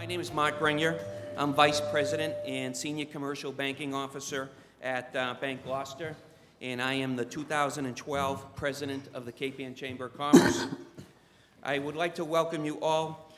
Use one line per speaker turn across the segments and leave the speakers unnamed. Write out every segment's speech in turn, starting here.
name is Mark Grenier. I'm Vice President and Senior Commercial Banking Officer at Bank Gloucester, and I am the 2012 President of the Cape Ann Chamber of Commerce. I would like to welcome you all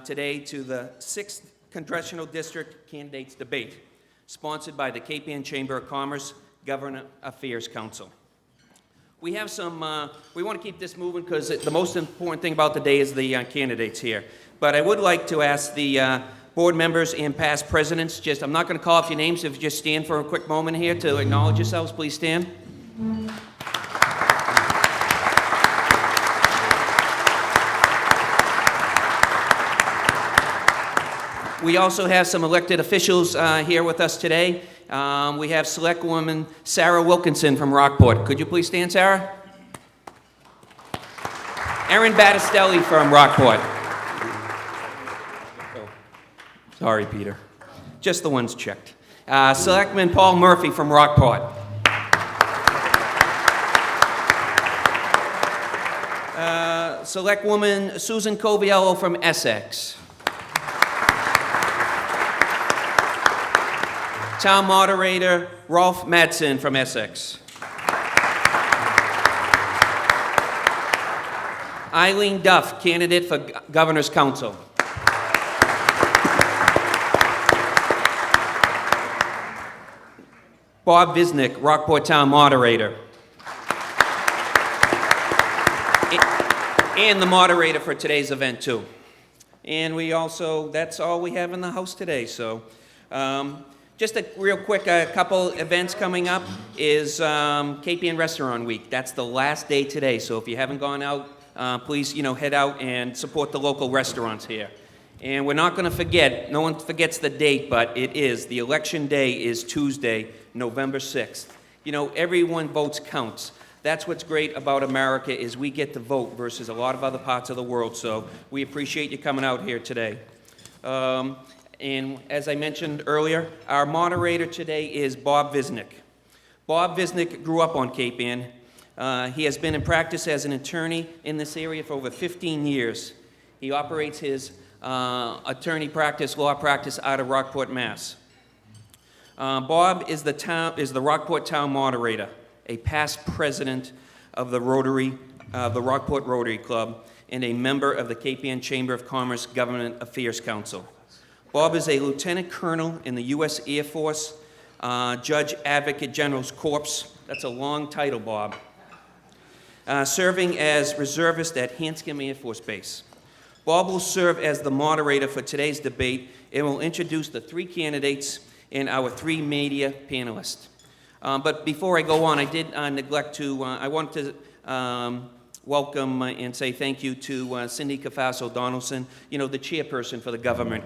today to the 6th Congressional District Candidates Debate, sponsored by the Cape Ann Chamber of Commerce Government Affairs Council. We have we want to keep this moving because the most important thing about the day is the candidates here. But I would like to ask the board members and past presidents, I'm not going to call off your names, if you just stand for a quick moment here to acknowledge yourselves, please stand. We also have some elected officials here with us today. We have Selectwoman Sarah Wilkinson from Rockport. Could you please stand, Sarah? Erin Battistelli from Rockport. Sorry, Peter. Just the ones checked. Selectman Paul Murphy from Rockport. Selectwoman Susan Coviello from Essex. Town Moderator Rolf Madsen from Essex. Eileen Duff, candidate for Governor's Council. Bob Visnick, Rockport Town Moderator. And the moderator for today's event, too. And that's all we have in the house today, so. Just a real quick, couple events coming up is Cape Ann Restaurant Week. That's the last day today, so if you haven't gone out, please, head out and support the local restaurants here. And we're not going to forget, no one forgets the date, but the election day is Tuesday, November 6th. Everyone votes counts. That's what's great about America is we get to vote versus a lot of other parts of the world, so we appreciate you coming out here today. And as I mentioned earlier, our moderator today is Bob Visnick. Bob Visnick grew up on Cape Ann. He has been in practice as an attorney in this area for over 15 years. He operates his attorney practice, law practice out of Rockport, Mass. Bob is the Rockport Town Moderator, a past president of the Rockport Rotary Club, and a member of the Cape Ann Chamber of Commerce Government Affairs Council. Bob is a lieutenant colonel in the U.S. Air Force, Judge Advocate General's Corps. That's a long title, Bob. Serving as reservist at Hanscom Air Force Base. Bob will serve as the moderator for today's debate and will introduce the three candidates and our three media panelists. But before I go on, I did neglect to, I want to welcome and say thank you to Cindy Cafaso Donaldson, the chairperson for the Government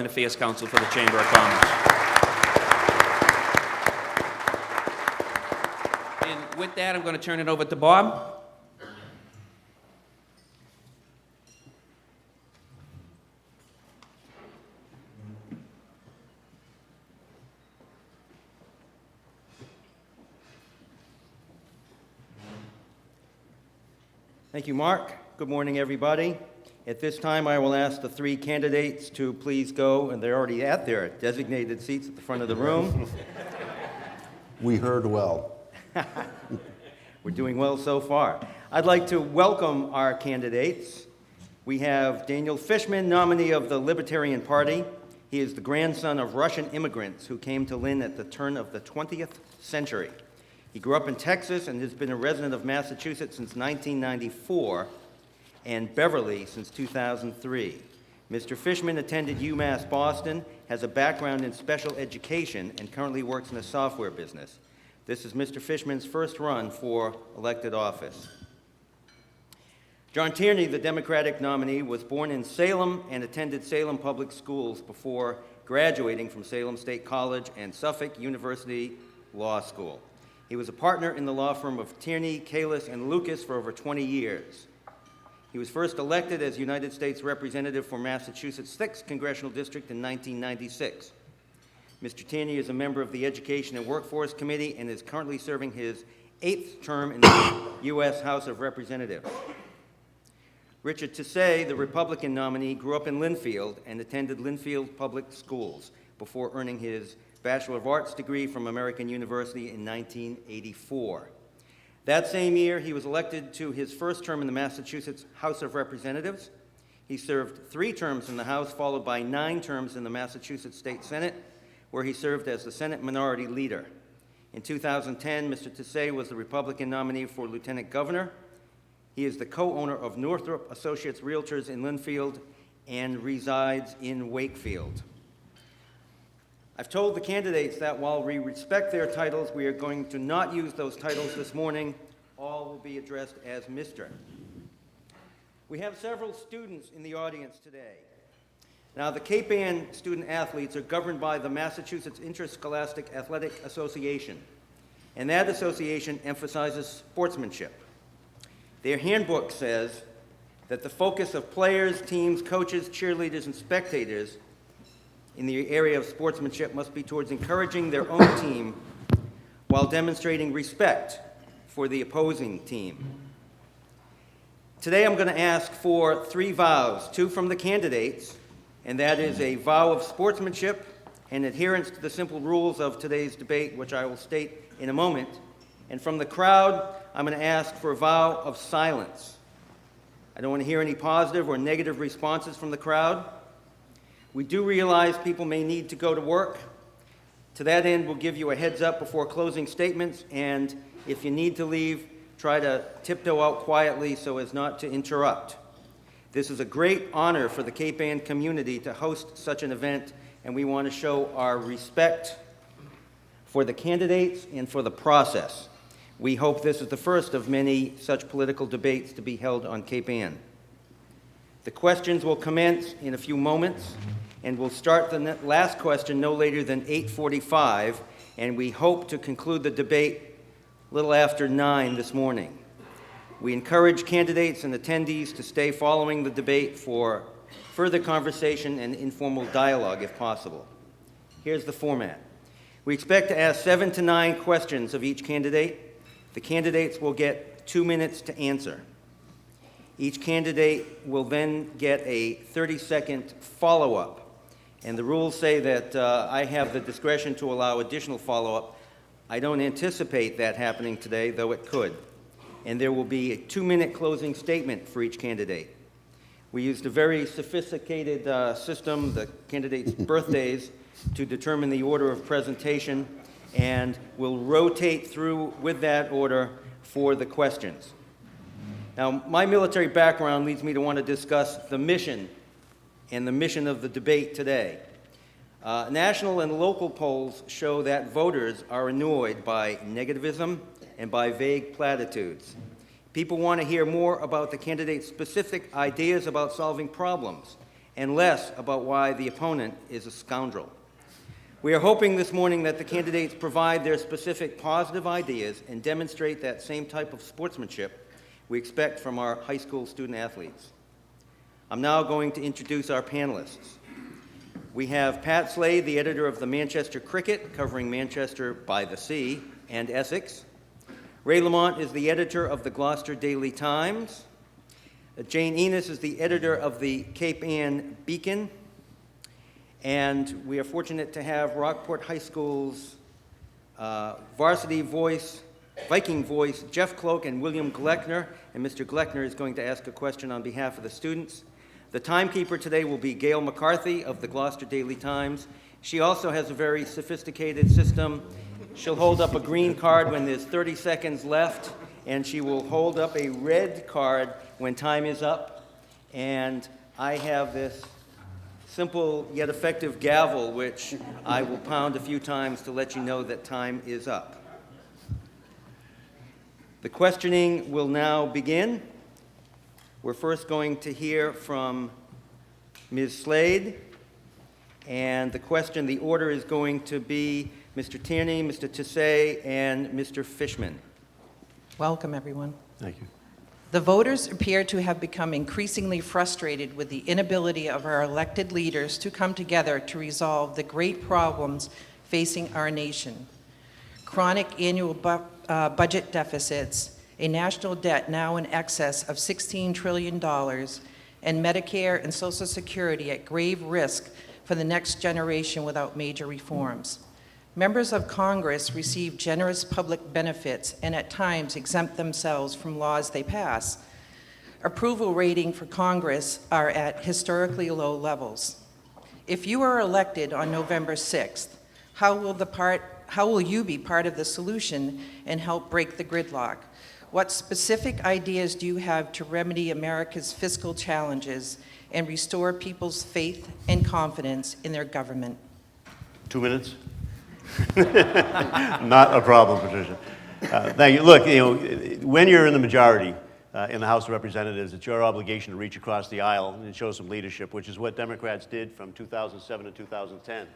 Affairs Council for the Chamber of Commerce. And with that, I'm going to turn it over to Bob.
Thank you, Mark. Good morning, everybody. At this time, I will ask the three candidates to please go, and they're already at their designated seats at the front of the room.
We heard well.
We're doing well so far. I'd like to welcome our candidates. We have Daniel Fishman, nominee of the Libertarian Party. He is the grandson of Russian immigrants who came to Lynn at the turn of the 20th century. He grew up in Texas and has been a resident of Massachusetts since 1994 and Beverly since 2003. Mr. Fishman attended UMass Boston, has a background in special education, and currently works in a software business. This is Mr. Fishman's first run for elected office. John Tierney, the Democratic nominee, was born in Salem and attended Salem Public Schools before graduating from Salem State College and Suffolk University Law School. He was a partner in the law firm of Tierney, Kalis, and Lucas for over 20 years. He was first elected as United States Representative for Massachusetts' 6th Congressional District in 1996. Mr. Tierney is a member of the Education and Workforce Committee and is currently serving his 8th term in the U.S. House of Representatives. Richard Tisei, the Republican nominee, grew up in Linfield and attended Linfield Public Schools before earning his Bachelor of Arts degree from American University in 1984. That same year, he was elected to his first term in the Massachusetts House of Representatives. He served 3 terms in the House, followed by 9 terms in the Massachusetts State Senate, where he served as the Senate Minority Leader. In 2010, Mr. Tisei was the Republican nominee for Lieutenant Governor. He is the co-owner of Northrop Associates Realtors in Linfield and resides in Wakefield. I've told the candidates that while we respect their titles, we are going to not use those titles this morning. All will be addressed as Mr. We have several students in the audience today. Now, the Cape Ann student athletes are governed by the Massachusetts Interscholastic Athletic Association, and that association emphasizes sportsmanship. Their handbook says that the focus of players, teams, coaches, cheerleaders, and spectators in the area of sportsmanship must be towards encouraging their own team while demonstrating respect for the opposing team. Today I'm going to ask for 3 vows, 2 from the candidates, and that is a vow of sportsmanship and adherence to the simple rules of today's debate, which I will state in a moment. And from the crowd, I'm going to ask for a vow of silence. I don't want to hear any positive or negative responses from the crowd. We do realize people may need to go to work. To that end, we'll give you a heads up before closing statements, and if you need to leave, try to tiptoe out quietly so as not to interrupt. This is a great honor for the Cape Ann community to host such an event, and we want to show our respect for the candidates and for the process. We hope this is the first of many such political debates to be held on Cape Ann. The questions will commence in a few moments, and we'll start the last question no later than 8:45, and we hope to conclude the debate a little after 9 this morning. We encourage candidates and attendees to stay following the debate for further conversation and informal dialogue if possible. Here's the format. We expect to ask 7 to 9 questions of each candidate. The candidates will get 2 minutes to answer. Each candidate will then get a 30-second follow-up. And the rules say that I have the discretion to allow additional follow-up. I don't anticipate that happening today, though it could. And there will be a 2-minute closing statement for each candidate. We used a very sophisticated system, the candidates' birthdays, to determine the order of presentation, and we'll rotate through with that order for the questions. Now, my military background leads me to want to discuss the mission and the mission of the debate today. National and local polls show that voters are annoyed by negativism and by vague platitudes. People want to hear more about the candidate's specific ideas about solving problems and less about why the opponent is a scoundrel. We are hoping this morning that the candidates provide their specific positive ideas and demonstrate that same type of sportsmanship we expect from our high school student athletes. I'm now going to introduce our panelists. We have Pat Slade, the editor of the Manchester Cricket, covering Manchester by the Sea and Essex. Ray Lamont is the editor of the Gloucester Daily Times. Jane Enos is the editor of the Cape Ann Beacon. And we are fortunate to have Rockport High School's varsity voice, Viking voice, Jeff Cloak and William Gleckner. And Mr. Gleckner is going to ask a question on behalf of the students. The timekeeper today will be Gail McCarthy of the Gloucester Daily Times. She also has a very sophisticated system. She'll hold up a green card when there's 30 seconds left, and she will hold up a red card when time is up. And I have this simple yet effective gavel, which I will pound a few times to let you know that time is up. The questioning will now begin. We're first going to hear from Ms. Slade, and the order is going to be Mr. Tierney, Mr. Tisei, and Mr. Fishman.
Welcome, everyone.
Thank you.
The voters appear to have become increasingly frustrated with the inability of our elected leaders to come together to resolve the great problems facing our nation. Chronic annual budget deficits, a national debt now in excess of $16 trillion, and Medicare and Social Security at grave risk for the next generation without major reforms. Members of Congress receive generous public benefits and at times exempt themselves from laws they pass. Approval rating for Congress are at historically low levels. If you are elected on November 6th, how will you be part of the solution and help break the gridlock? What specific ideas do you have to remedy America's fiscal challenges and restore people's faith and confidence in their government?
2 minutes? Not a problem, Patricia. Thank you. Look, when you're in the majority in the House of Representatives, it's your obligation to reach across the aisle and show some leadership, which is what Democrats did from 2007 to 2010.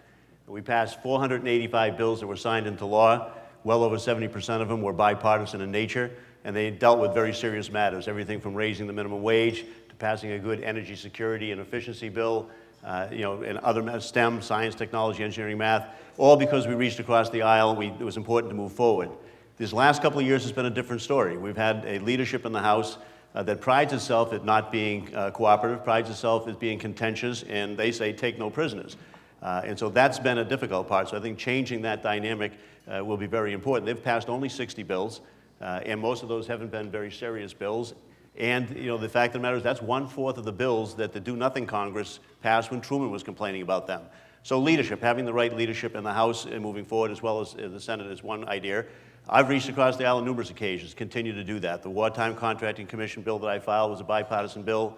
We passed 485 bills that were signed into law. Well over 70% of them were bipartisan in nature, and they dealt with very serious matters, everything from raising the minimum wage to passing a good energy security and efficiency bill, and other STEM, science, technology, engineering, math, all because we reached across the aisle. It was important to move forward. These last couple of years has been a different story. We've had a leadership in the House that prides itself at not being cooperative, prides itself at being contentious, and they say take no prisoners. And so that's been a difficult part. So I think changing that dynamic will be very important. They've passed only 60 bills, and most of those haven't been very serious bills. And the fact of the matter is that's 1/4 of the bills that the Do-Nothing Congress passed when Truman was complaining about them. So leadership, having the right leadership in the House and moving forward as well as the Senate is one idea. I've reached across the aisle on numerous occasions, continue to do that. The Wartime Contracting Commission bill that I filed was a bipartisan bill.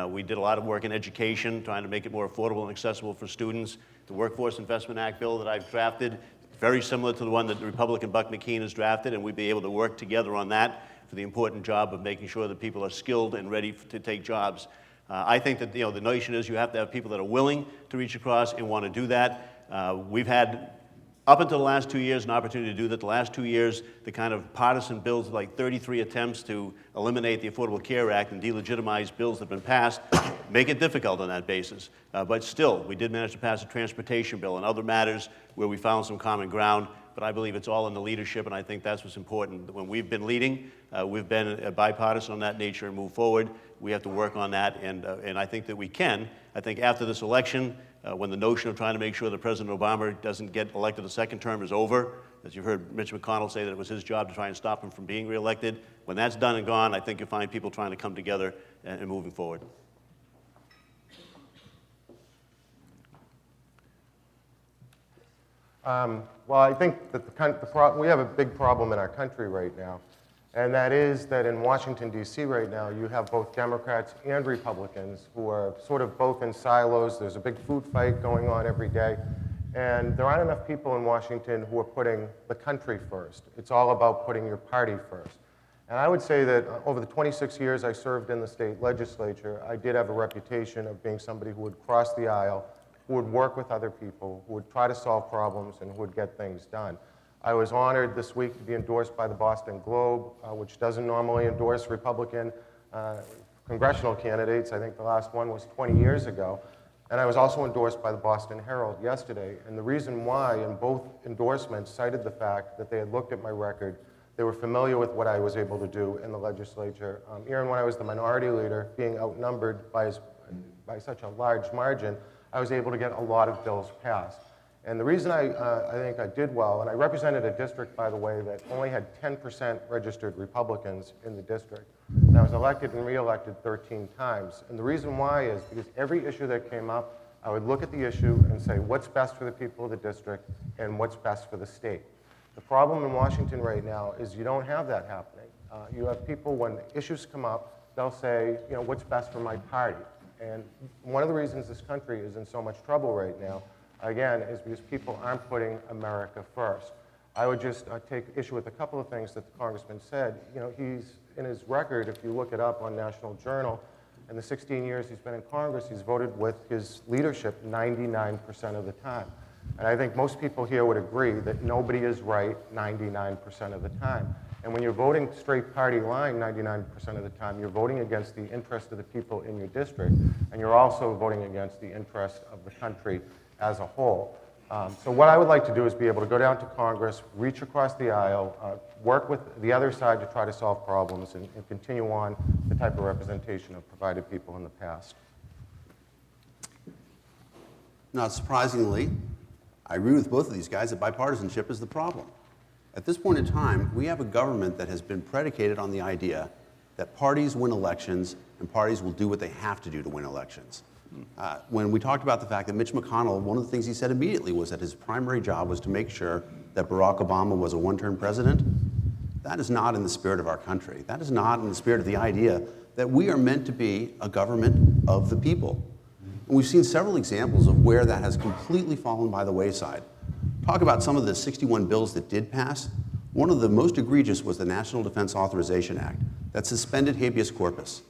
We did a lot of work in education, trying to make it more affordable and accessible for students. The Workforce Investment Act bill that I've drafted, very similar to the one that the Republican Buck McKeon has drafted, and we'd be able to work together on that for the important job of making sure that people are skilled and ready to take jobs. I think that the notion is you have to have people that are willing to reach across and want to do that. We've had, up until the last 2 years, an opportunity to do that. The last 2 years, the kind of partisan bills, like 33 attempts to eliminate the Affordable Care Act and delegitimize bills that have been passed, make it difficult on that basis. But still, we did manage to pass a transportation bill and other matters where we found some common ground. But I believe it's all in the leadership, and I think that's what's important. When we've been leading, we've been bipartisan on that nature and move forward. We have to work on that, and I think that we can. I think after this election, when the notion of trying to make sure that President Obama doesn't get elected a second term is over, as you've heard Mitch McConnell say that it was his job to try and stop him from being reelected, when that's done and gone, I think you'll find people trying to come together and moving forward.
Well, I think that we have a big problem in our country right now, and that is that in Washington, D.C. right now, you have both Democrats and Republicans who are sort of both in silos. There's a big food fight going on every day, and there aren't enough people in Washington who are putting the country first. It's all about putting your party first. And I would say that over the 26 years I served in the state legislature, I did have a reputation of being somebody who would cross the aisle, who would work with other people, who would try to solve problems, and who would get things done. I was honored this week to be endorsed by the Boston Globe, which doesn't normally endorse Republican congressional candidates. I think the last one was 20 years ago. And I was also endorsed by the Boston Herald yesterday. And the reason why in both endorsements cited the fact that they had looked at my record, they were familiar with what I was able to do in the legislature. Even when I was the minority leader, being outnumbered by such a large margin, I was able to get a lot of bills passed. And the reason I think I did well, and I represented a district, by the way, that only had 10% registered Republicans in the district. And I was elected and re-elected 13 times. And the reason why is because every issue that came up, I would look at the issue and say, what's best for the people of the district and what's best for the state? The problem in Washington right now is you don't have that happening. You have people, when issues come up, they'll say, what's best for my party? And one of the reasons this country is in so much trouble right now, again, is because people aren't putting America first. I would just take issue with a couple of things that the Congressman said. He's, in his record, if you look it up on National Journal, in the 16 years he's been in Congress, he's voted with his leadership 99% of the time. And I think most people here would agree that nobody is right 99% of the time. And when you're voting straight party line 99% of the time, you're voting against the interest of the people in your district, and you're also voting against the interest of the country as a whole. So what I would like to do is be able to go down to Congress, reach across the aisle, work with the other side to try to solve problems, and continue on the type of representation I've provided people in the past.
Not surprisingly, I agree with both of these guys that bipartisanship is the problem. At this point in time, we have a government that has been predicated on the idea that parties win elections and parties will do what they have to do to win elections. When we talked about the fact that Mitch McConnell, one of the things he said immediately was that his primary job was to make sure that Barack Obama was a one-term president. That is not in the spirit of our country. That is not in the spirit of the idea that we are meant to be a government of the people. And we've seen several examples of where that has completely fallen by the wayside. Talk about some of the 61 bills that did pass. One of the most egregious was the National Defense Authorization Act that suspended habeas corpus.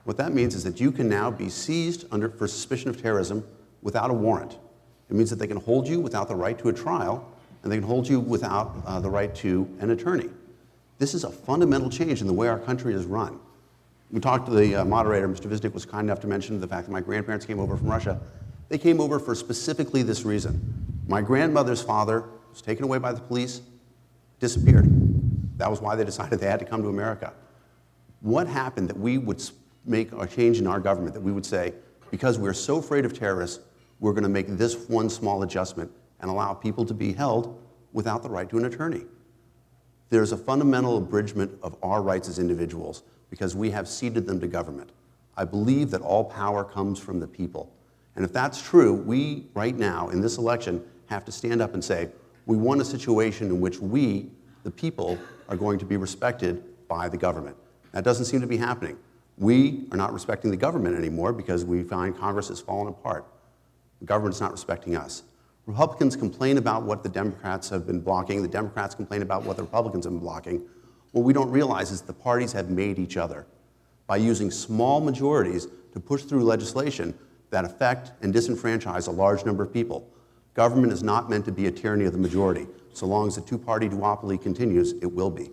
What that means is that you can now be seized for suspicion of terrorism without a warrant. It means that they can hold you without the right to a trial, and they can hold you without the right to an attorney. This is a fundamental change in the way our country is run. We talked to the moderator, Mr. Viznik was kind enough to mention the fact that my grandparents came over from Russia. They came over for specifically this reason. My grandmother's father was taken away by the police, disappeared. That was why they decided they had to come to America. What happened that we would make a change in our government, that we would say, because we're so afraid of terrorists, we're going to make this one small adjustment and allow people to be held without the right to an attorney? There's a fundamental abridgment of our rights as individuals because we have ceded them to government. I believe that all power comes from the people. And if that's true, we, right now, in this election, have to stand up and say, we want a situation in which we, the people, are going to be respected by the government. That doesn't seem to be happening. We are not respecting the government anymore because we find Congress has fallen apart. The government's not respecting us. Republicans complain about what the Democrats have been blocking. The Democrats complain about what the Republicans have been blocking. What we don't realize is the parties have made each other by using small majorities to push through legislation that affect and disenfranchise a large number of people. Government is not meant to be a tyranny of the majority. So long as the two-party duopoly continues, it will be.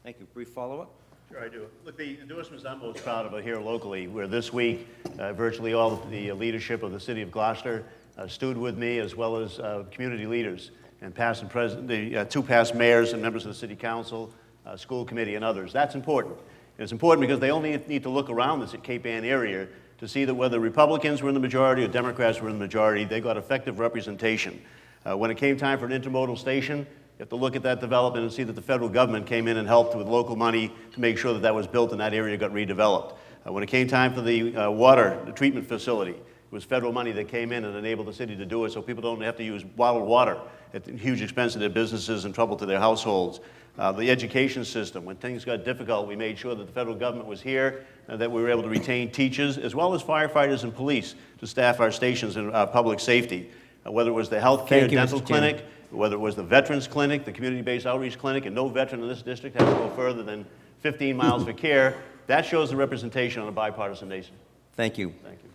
Thank you. Brief follow-up?
Sure, I do. Look, the endorsements I'm most proud of are here locally, where this week virtually all of the leadership of the city of Gloucester stood with me, as well as community leaders and past and present, the two past mayors and members of the city council, school committee, and others. That's important. And it's important because they only need to look around this at Cape Ann area to see that whether Republicans were in the majority or Democrats were in the majority, they got effective representation. When it came time for an intermodal station, you have to look at that development and see that the federal government came in and helped with local money to make sure that that was built and that area got redeveloped. When it came time for the water treatment facility, it was federal money that came in and enabled the city to do it so people don't have to use bottled water at huge expense to their businesses and trouble to their households. The education system, when things got difficult, we made sure that the federal government was here, that we were able to retain teachers, as well as firefighters and police to staff our stations in public safety. Whether it was the health care dental clinic, whether it was the veterans clinic, the community-based outreach clinic, and no veteran in this district has to go further than 15 miles for care, that shows the representation on a bipartisan basis.
Thank you.
Thank you.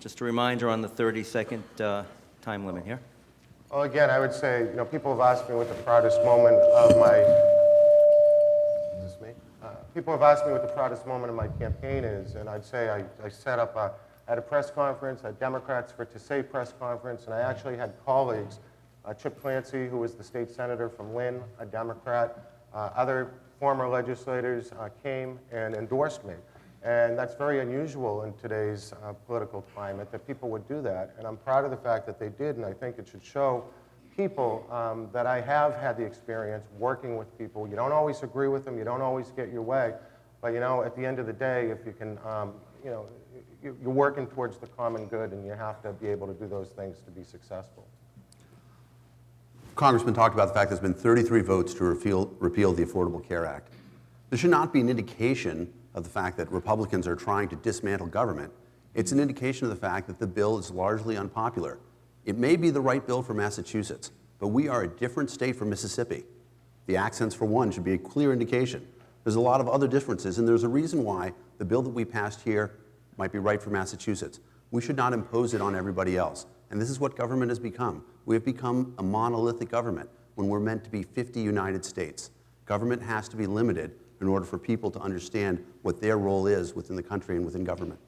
Just a reminder on the 30-second time limit here.
Well, again, I would say, people have asked me what the proudest moment of my, is this me? People have asked me what the proudest moment of my campaign is, and I'd say I set up at a press conference, a Democrats for Tisei press conference, and I actually had colleagues, Chip Clancy, who was the state senator from Lynn, a Democrat, other former legislators came and endorsed me. And that's very unusual in today's political climate, that people would do that. And I'm proud of the fact that they did, and I think it should show people that I have had the experience working with people. You don't always agree with them, you don't always get your way, but at the end of the day, if you can, you're working towards the common good, and you have to be able to do those things to be successful.
Congressman talked about the fact there's been 33 votes to repeal the Affordable Care Act. This should not be an indication of the fact that Republicans are trying to dismantle government. It's an indication of the fact that the bill is largely unpopular. It may be the right bill for Massachusetts, but we are a different state from Mississippi. The accents, for one, should be a clear indication. There's a lot of other differences, and there's a reason why the bill that we passed here might be right for Massachusetts. We should not impose it on everybody else. And this is what government has become. We have become a monolithic government when we're meant to be 50 United States. Government has to be limited in order for people to understand what their role is within the country and within government.